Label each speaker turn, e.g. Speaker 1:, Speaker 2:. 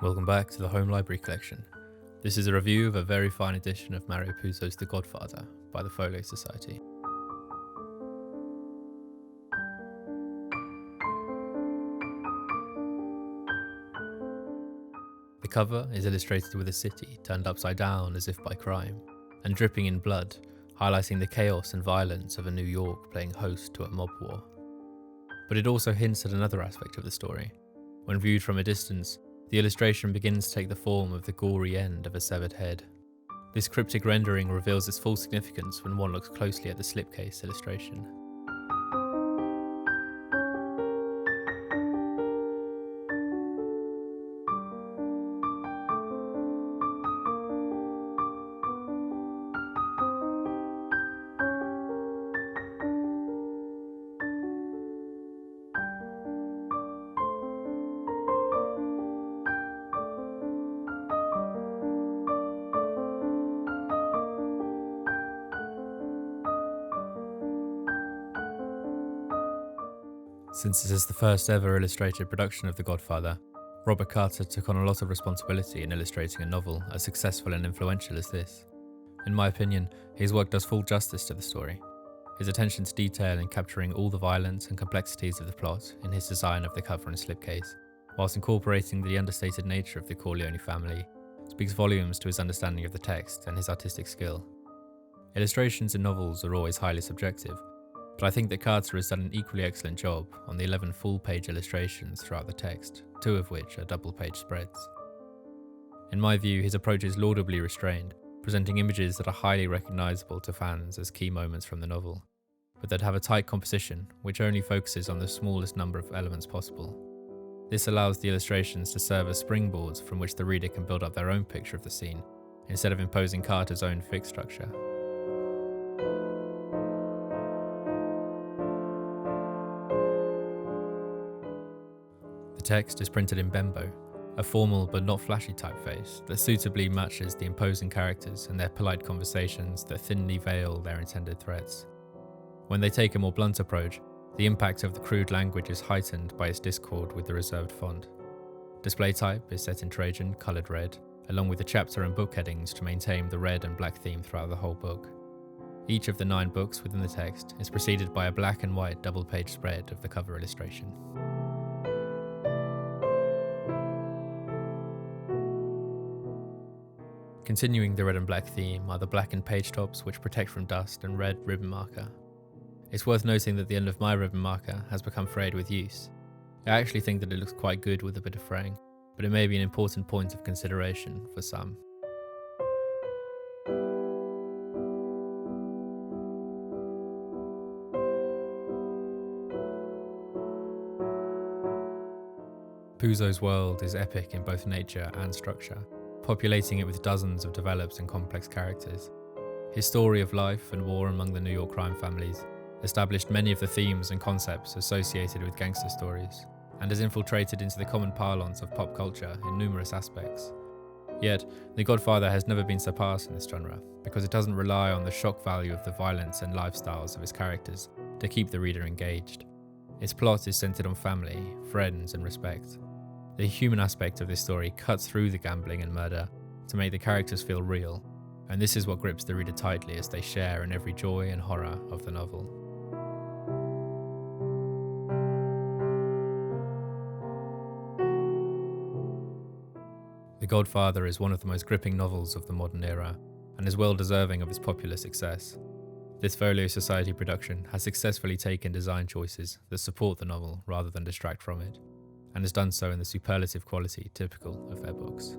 Speaker 1: Welcome back to the Home Library Collection. This is a review of a very fine edition of Mario Puzo's The Godfather by the Folio Society. The cover is illustrated with a city turned upside down as if by crime, and dripping in blood, highlighting the chaos and violence of a New York playing host to a mob war. But it also hints at another aspect of the story. When viewed from a distance, the illustration begins to take the form of the gory end of a severed head. This cryptic rendering reveals its full significance when one looks closely at the slipcase illustration. Since this is the first ever illustrated production of The Godfather, Robert Carter took on a lot of responsibility in illustrating a novel as successful and influential as this. In my opinion, his work does full justice to the story. His attention to detail in capturing all the violence and complexities of the plot in his design of the cover and slipcase, whilst incorporating the understated nature of the Corleone family, speaks volumes to his understanding of the text and his artistic skill. Illustrations in novels are always highly subjective, but I think that Carter has done an equally excellent job on the 11 full-page illustrations throughout the text, 2 of which are double-page spreads. In my view, his approach is laudably restrained, presenting images that are highly recognisable to fans as key moments from the novel, but that have a tight composition which only focuses on the smallest number of elements possible. This allows the illustrations to serve as springboards from which the reader can build up their own picture of the scene, instead of imposing Carter's own fixed structure. The text is printed in Bembo, a formal but not flashy typeface that suitably matches the imposing characters and their polite conversations that thinly veil their intended threats. When they take a more blunt approach, the impact of the crude language is heightened by its discord with the reserved font. Display type is set in Trajan, coloured red, along with the chapter and book headings to maintain the red and black theme throughout the whole book. Each of the 9 books within the text is preceded by a black and white double-page spread of the cover illustration. Continuing the red and black theme are the blackened page tops which protect from dust and red ribbon marker. It's worth noting that the end of my ribbon marker has become frayed with use. I actually think that it looks quite good with a bit of fraying, but it may be an important point of consideration for some. Puzo's world is epic in both nature and structure, populating it with dozens of developed and complex characters. His story of life and war among the New York crime families established many of the themes and concepts associated with gangster stories, and has infiltrated into the common parlance of pop culture in numerous aspects. Yet, The Godfather has never been surpassed in this genre, because it doesn't rely on the shock value of the violence and lifestyles of his characters to keep the reader engaged. Its plot is centered on family, friends, and respect. The human aspect of this story cuts through the gambling and murder to make the characters feel real, and this is what grips the reader tightly as they share in every joy and horror of the novel. The Godfather is one of the most gripping novels of the modern era, and is well deserving of its popular success. This Folio Society production has successfully taken design choices that support the novel rather than distract from it, and has done so in the superlative quality typical of their books.